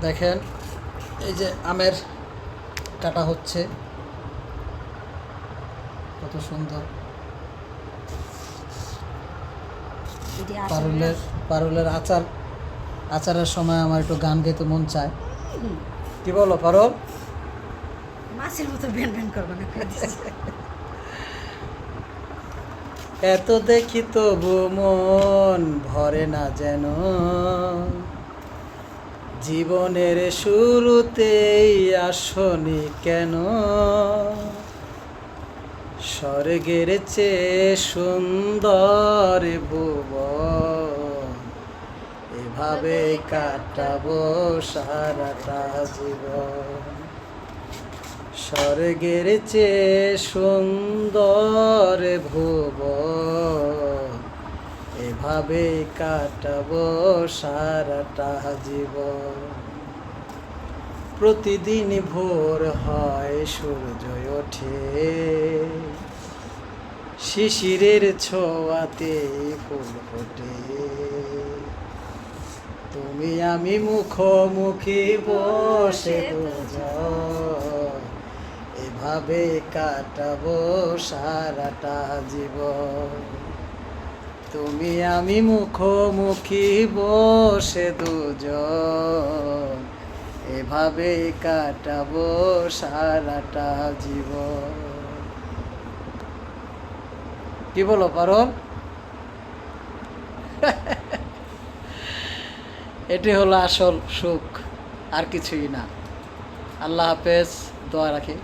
দেখেন এই যে আমের কাটা হচ্ছে, কত সুন্দর। পারুলের আচারের সময় আমার একটু গান গাইতে মন চায়। কি বলো পারুল? মাছের মতো ব্যান ব্যান করবো না। এত দেখি তবু মন ভরে না যেন, জীবনের শুরুতেই আসনি কেন, স্বর্গের চেয়ে সুন্দর ভুবন, এভাবে কাটাবো সারাটা জীবন। স্বর্গের চেয়ে সুন্দর ভুবন, এভাবে কাটাবো সারাটা জীবন। প্রতিদিন ভোর হয় সূর্য ওঠে, শিশিরের ছোঁয়াতে ফুল ফোটে, তুমি আমি মুখোমুখি বসে দুজন, এভাবে কাটাবো সারাটা জীবন। তুমি আমি মুখোমুখি বসে দুজন, এভাবে কাটাবো সারাটা জীবন। কি বলো পারুল? এটি হলো আসল সুখ, আর কিছুই না। আল্লাহ হাফেজ, দোয়া রাখি।